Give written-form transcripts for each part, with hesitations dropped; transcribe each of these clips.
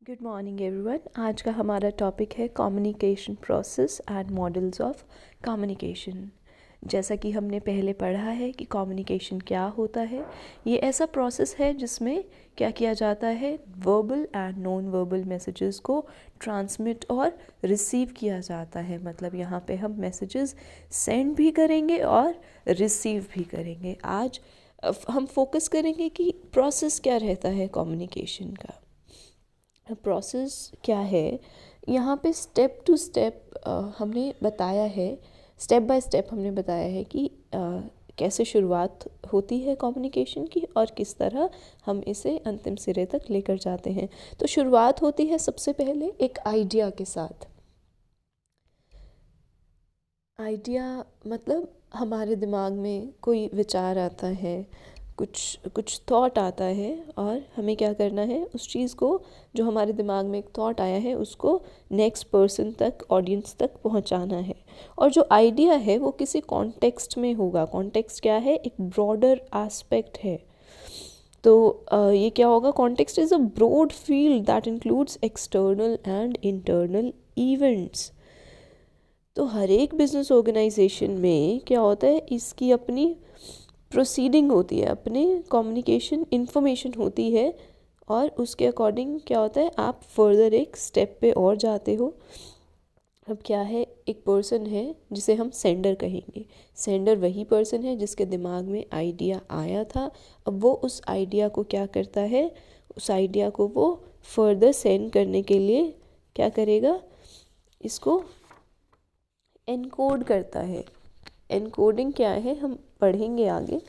Good morning everyone. आज का हमारा टॉपिक है communication process and models of communication. जैसा कि हमने पहले पढ़ा है कि कम्युनिकेशन क्या होता है। ये ऐसा प्रोसेस है जिसमें क्या किया जाता है, verbal and non verbal messages को ट्रांसमिट और रिसीव किया जाता है। मतलब यहाँ पे हम मैसेजेस सेंड भी करेंगे और रिसीव भी करेंगे। आज हम फोकस करेंगे कि प्रोसेस क्या रहता है कम्युनिकेशन का। प्रोसेस क्या है, यहाँ पे स्टेप टू स्टेप हमने बताया है, स्टेप बाय स्टेप हमने बताया है कि कैसे शुरुआत होती है कम्युनिकेशन की और किस तरह हम इसे अंतिम सिरे तक लेकर जाते हैं। तो शुरुआत होती है सबसे पहले एक आइडिया के साथ। आइडिया मतलब हमारे दिमाग में कोई विचार आता है, कुछ थॉट आता है और हमें क्या करना है, उस चीज़ को, जो हमारे दिमाग में एक थॉट आया है, उसको नेक्स्ट पर्सन तक, ऑडियंस तक पहुंचाना है। और जो आइडिया है वो किसी कॉन्टेक्स्ट में होगा। कॉन्टेक्स्ट क्या है, एक ब्रॉडर एस्पेक्ट है। तो ये क्या होगा, context is a broad field that includes external and internal events. तो हर एक बिजनेस ऑर्गेनाइजेशन में क्या होता है, इसकी अपनी प्रोसीडिंग होती है, अपनी कम्युनिकेशन इन्फॉर्मेशन होती है और उसके अकॉर्डिंग क्या होता है, आप फर्दर एक स्टेप पे और जाते हो। अब क्या है, एक पर्सन है जिसे हम सेंडर कहेंगे। सेंडर वही पर्सन है जिसके दिमाग में आइडिया आया था। अब वो उस आइडिया को क्या करता है, उस आइडिया को वो फर्दर सेंड करने के लिए क्या करेगा, इसको एनकोड करता है। एनकोडिंग क्या है हम पढ़ेंगे आगे।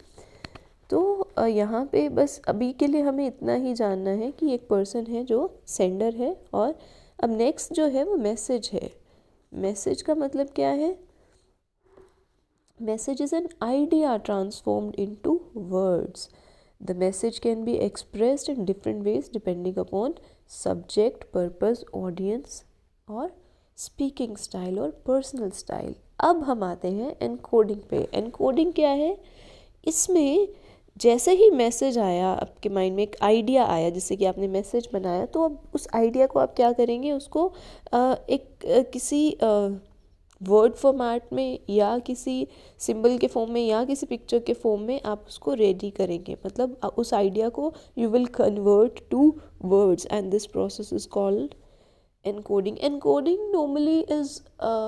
तो यहाँ पे बस अभी के लिए हमें इतना ही जानना है कि एक पर्सन है जो सेंडर है। और अब नेक्स्ट जो है वो मैसेज है। मैसेज का मतलब क्या है, message is an idea transformed into words. The message can be expressed in different ways depending upon subject, purpose, audience और स्पीकिंग स्टाइल और पर्सनल स्टाइल। अब हम आते हैं एनकोडिंग पे। एनकोडिंग क्या है, इसमें जैसे ही मैसेज आया, आपके माइंड में एक आइडिया आया, जैसे कि आपने मैसेज बनाया, तो अब उस आइडिया को आप क्या करेंगे, उसको किसी वर्ड फॉर्मेट में या किसी सिंबल के फॉर्म में या किसी पिक्चर के फॉर्म में आप उसको रेडी करेंगे। मतलब उस आइडिया को you will convert to words and this process is called encoding. Encoding normally is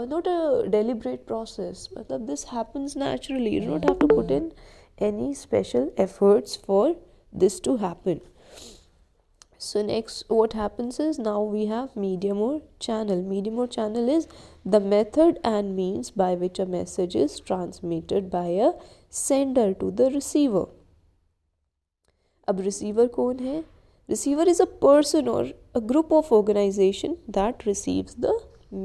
not a deliberate process. मतलब this happens naturally. You do not have to put in any special efforts for this to happen. So next what happens is, now we have medium or channel. Medium or channel is the method and means by which a message is transmitted by a sender to the receiver. अब receiver कौन है, receiver is a person or a group of organization that receives the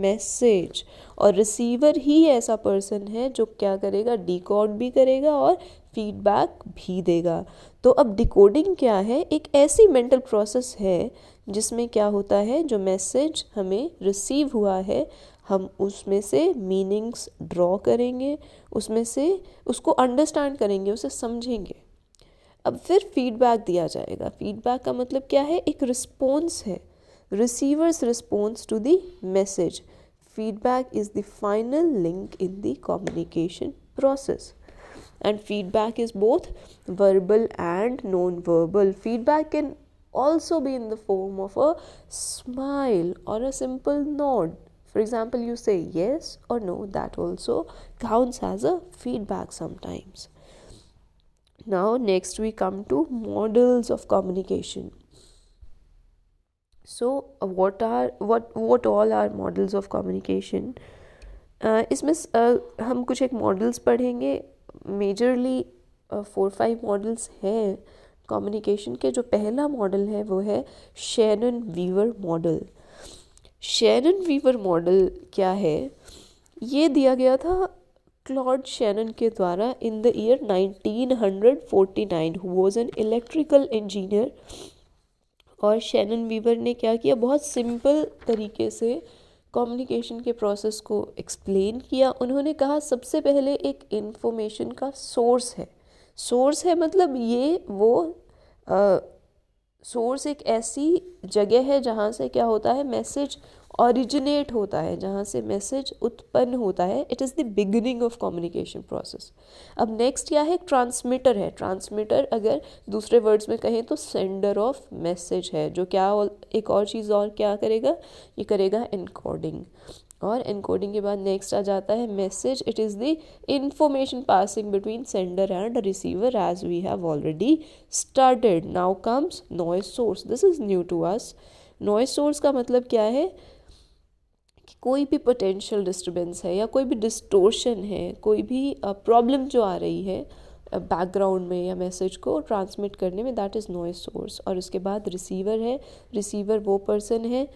message. और receiver ही ऐसा person है जो क्या करेगा, decode भी करेगा और feedback भी देगा। तो अब डिकोडिंग क्या है, एक ऐसी मेंटल प्रोसेस है जिसमें क्या होता है, जो मैसेज हमें रिसीव हुआ है हम उसमें से मीनिंग्स ड्रॉ करेंगे, उसमें से उसको अंडरस्टैंड करेंगे, उसे समझेंगे। अब फिर फीडबैक दिया जाएगा। फीडबैक का मतलब क्या है, एक रिस्पॉन्स है, receiver's response to the message. Feedback is the final link in the communication process and feedback is both verbal and non-verbal. Feedback can also be in the form of a smile or a simple nod. For example, you say yes or no, that also counts as a feedback sometimes. Now next we come to models of communication. So what all are models of communication? इसमें हम कुछ एक models पढ़ेंगे। Majorly 4-5 models हैं communication के। जो पहला model है वो है Shannon Weaver model. Shannon Weaver model क्या है, ये दिया गया था क्लॉड शैनन के द्वारा in the year 1949, who was an electrical engineer. और शैनन वीवर ने क्या किया, बहुत सिंपल तरीके से कम्युनिकेशन के प्रोसेस को एक्सप्लेन किया। उन्होंने कहा सबसे पहले एक इन्फॉर्मेशन का सोर्स है। सोर्स है मतलब ये वो सोर्स एक ऐसी जगह है जहाँ से क्या होता है, मैसेज ओरिजिनेट होता है, जहाँ से मैसेज उत्पन्न होता है। It is the beginning of communication process. अब नेक्स्ट क्या है, ट्रांसमीटर है। ट्रांसमीटर अगर दूसरे वर्ड्स में कहें तो सेंडर ऑफ मैसेज है, जो क्या एक और चीज़ और क्या करेगा, ये करेगा एनकोडिंग। और एनकोडिंग के बाद नेक्स्ट आ जाता है message. It is the information passing between sender and receiver as we have already started. Now comes noise source, this is new to us. Noise source का मतलब क्या है कि कोई भी पोटेंशियल डिस्टर्बेंस है या कोई भी डिस्टोर्शन है, कोई भी प्रॉब्लम जो आ रही है बैकग्राउंड में या मैसेज को ट्रांसमिट करने में, दैट इज़ नॉइज सोर्स। और उसके बाद रिसीवर है। रिसीवर वो पर्सन है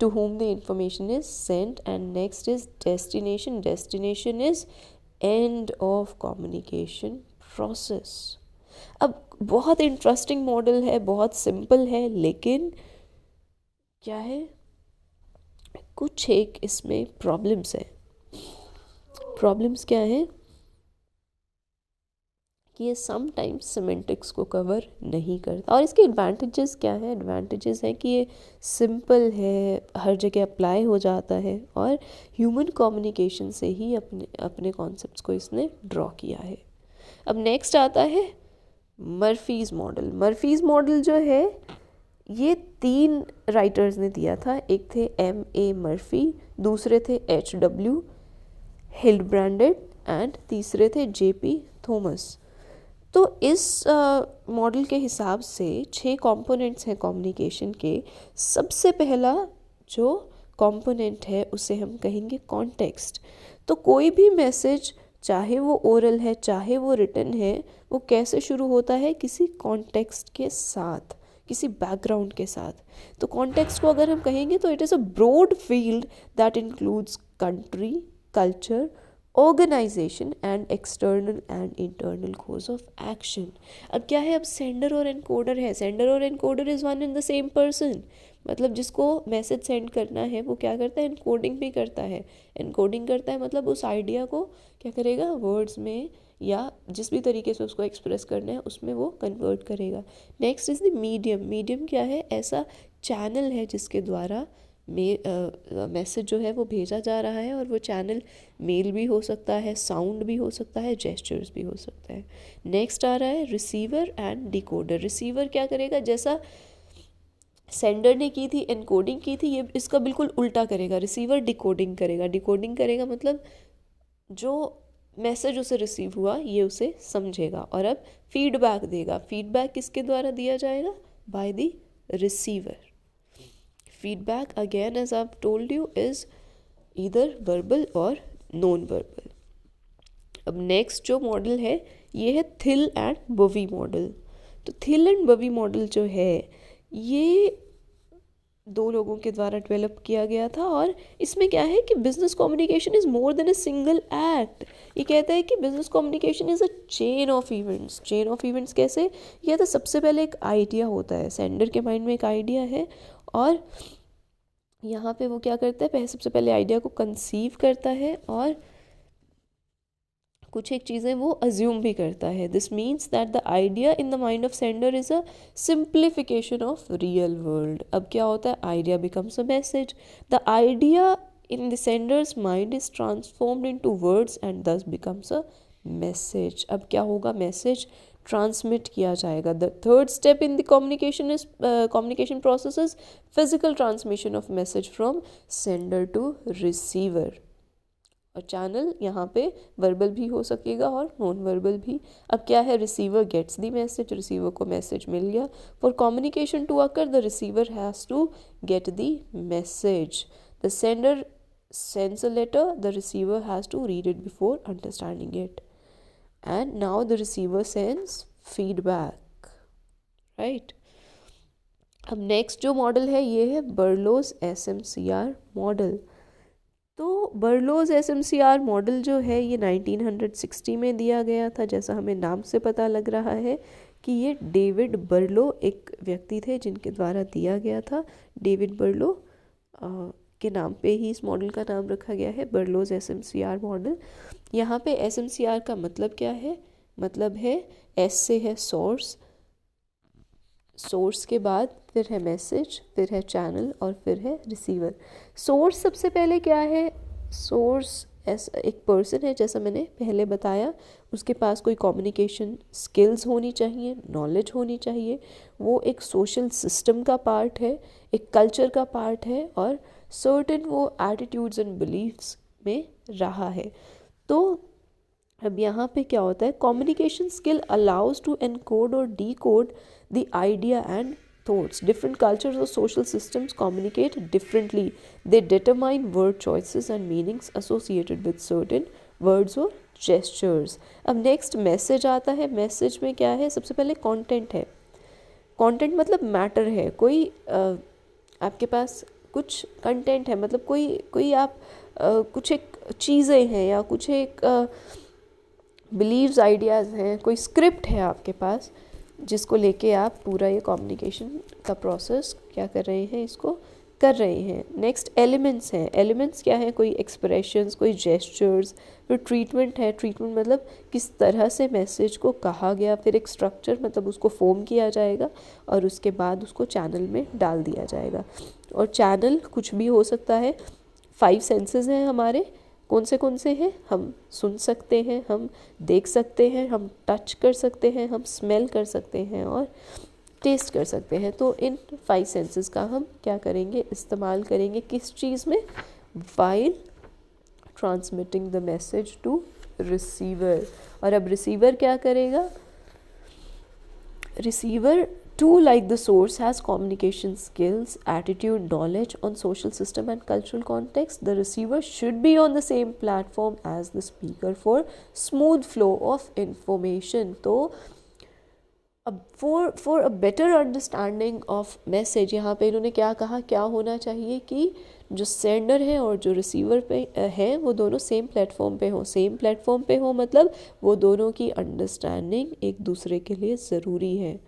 to whom the information is sent, and next is destination. Destination is end of communication process. अब बहुत इंटरेस्टिंग मॉडल है, बहुत सिंपल है, लेकिन क्या है, कुछ एक इसमें प्रॉब्लम्स है। प्रॉब्लम्स क्या है कि ये समटाइम्स सिमेंटिक्स को कवर नहीं करता। और इसके एडवांटेजेस क्या है, एडवांटेजेस है कि ये सिंपल है, हर जगह अप्लाई हो जाता है, और ह्यूमन कम्युनिकेशन से ही अपने अपने कॉन्सेप्ट्स को इसने ड्रॉ किया है। अब नेक्स्ट आता है मर्फीज़ मॉडल। मर्फीज़ मॉडल जो है ये 3 राइटर्स ने दिया था। एक थे M.A. मर्फी, दूसरे थे H.W. हिल्डब्रांडेड एंड तीसरे थे J.P. थॉमस। तो इस मॉडल के हिसाब से 6 कंपोनेंट्स हैं कम्युनिकेशन के। सबसे पहला जो कंपोनेंट है उसे हम कहेंगे कॉन्टेक्स्ट। तो कोई भी मैसेज, चाहे वो ओरल है चाहे वो रिटन है, वो कैसे शुरू होता है, किसी कॉन्टेक्स्ट के साथ, किसी बैकग्राउंड के साथ। तो कॉन्टेक्स्ट को अगर हम कहेंगे तो it is a broad field that includes country, culture, organisation and external and internal cause of action. अब क्या है, अब सेंडर और एनकोडर है। सेंडर और encoder is one and the same person. मतलब जिसको मैसेज सेंड करना है वो क्या करता है, एनकोडिंग भी करता है। एनकोडिंग करता है मतलब उस आइडिया को क्या करेगा, वर्ड्स में या जिस भी तरीके से उसको एक्सप्रेस करना है उसमें वो कन्वर्ट करेगा। Next is the medium. Medium क्या है, ऐसा चैनल है जिसके द्वारा मैसेज जो है वो भेजा जा रहा है, और वो चैनल मेल भी हो सकता है, साउंड भी हो सकता है, जेस्चर्स भी हो सकता है। नेक्स्ट आ रहा है रिसीवर एंड डिकोडर। रिसीवर क्या करेगा, जैसा सेंडर ने की थी, एनकोडिंग की थी, ये इसका बिल्कुल उल्टा करेगा। रिसीवर डिकोडिंग करेगा। डिकोडिंग करेगा मतलब जो मैसेज उसे रिसीव हुआ ये उसे समझेगा और अब फीडबैक देगा। फीडबैक किसके द्वारा दिया जाएगा, by the receiver. Feedback again as I've told you is either verbal और नॉन वर्बल। अब नेक्स्ट जो मॉडल है ये है थिल एंड बवी मॉडल। तो थिल एंड बवी मॉडल जो है ये 2 लोगों के द्वारा डेवलप किया गया था, और इसमें क्या है कि business communication is more than a single act. ये कहता है कि business communication is a chain of events. Chain of events कैसे, ये तो सबसे पहले एक आइडिया होता है, सेंडर के माइंड में एक आइडिया है, और यहाँ पे वो क्या करता है, सबसे पहले आइडिया को कंसीव करता है और कुछ एक चीज़ें वो अज्यूम भी करता है। This means that the idea in the mind of sender is a simplification of real world. अब क्या होता है, idea becomes a message. The idea in the sender's mind is transformed into words and thus becomes a message. अब क्या होगा, message transmit किया जाएगा। The third step in the communication process is physical transmission of message from sender to receiver. और channel यहाँ पे verbal भी हो सकेगा और नॉन वर्बल भी। अब क्या है, receiver gets the message, receiver को मैसेज मिल गया। For communication to occur the receiver has to get the message. The sender sends a letter, the receiver has to read it before understanding it, and now the receiver sends feedback, right? अब next जो model है ये है बर्लोज SMCR model. तो बर्लोज SMCR model जो है ये 1960 में दिया गया था। जैसा हमें नाम से पता लग रहा है कि ये डेविड बर्लो एक व्यक्ति थे जिनके द्वारा दिया गया था। डेविड बर्लो के नाम पे ही इस मॉडल का नाम रखा गया है, बर्लोज SMCR मॉडल। यहाँ पे SMCR का मतलब क्या है, मतलब है S से है सोर्स, सोर्स के बाद फिर है मैसेज, फिर है चैनल और फिर है रिसीवर। सोर्स सबसे पहले क्या है? सोर्स ऐसा एक पर्सन है, जैसा मैंने पहले बताया, उसके पास कोई कम्युनिकेशन स्किल्स होनी चाहिए, नॉलेज होनी चाहिए, वो एक सोशल सिस्टम का पार्ट है, एक कल्चर का पार्ट है और सर्टेन वो एटीट्यूड्स एंड बिलीव्स में रहा है। तो अब यहाँ पे क्या होता है? Communication skill allows to encode और decode the idea and thoughts. Different cultures or social systems communicate differently. They determine word choices and meanings associated with certain words or gestures. अब नेक्स्ट मैसेज आता है। Message में क्या है? सबसे पहले content है। कंटेंट मतलब मैटर है, कोई आपके पास कुछ कंटेंट है, मतलब कोई आप कुछ एक चीज़ें हैं या कुछ एक बिलीव्स आइडियाज़ हैं, कोई स्क्रिप्ट है आपके पास जिसको लेके आप पूरा ये कम्युनिकेशन का प्रोसेस क्या कर रहे हैं, इसको कर रहे हैं। नेक्स्ट एलिमेंट्स हैं। एलिमेंट्स क्या हैं? कोई एक्सप्रेशंस, कोई जेस्चर्स। फिर ट्रीटमेंट है। ट्रीटमेंट मतलब किस तरह से मैसेज को कहा गया। फिर एक स्ट्रक्चर मतलब उसको फॉर्म किया जाएगा और उसके बाद उसको चैनल में डाल दिया जाएगा। और चैनल कुछ भी हो सकता है। 5 सेंसेस हैं हमारे। कौन से हैं? हम सुन सकते हैं, हम देख सकते हैं, हम टच कर सकते हैं, हम स्मेल कर सकते हैं और टेस्ट कर सकते हैं। तो इन 5 सेंसेस का हम क्या करेंगे? इस्तेमाल करेंगे किस चीज़ में? While transmitting the message to receiver. और अब रिसीवर क्या करेगा? Receiver too, like the source, has communication skills, attitude, knowledge on social system and cultural context. The receiver should be on the same platform as the speaker for smooth flow of information. तो अब for a better understanding of message, यहाँ पे इन्होंने क्या कहा, क्या होना चाहिए कि जो सेंडर है और जो रिसीवर पे है वो दोनों सेम प्लेटफॉर्म पे हो। सेम प्लेटफॉर्म पे हो मतलब वो दोनों की अंडरस्टैंडिंग एक दूसरे के लिए ज़रूरी है,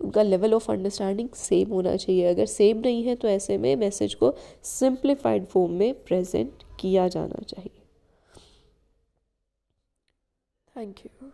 उनका लेवल ऑफ अंडरस्टैंडिंग सेम होना चाहिए। अगर सेम नहीं है तो ऐसे में मैसेज को सिंप्लीफाइड फॉर्म में प्रेजेंट किया जाना चाहिए। Thank you.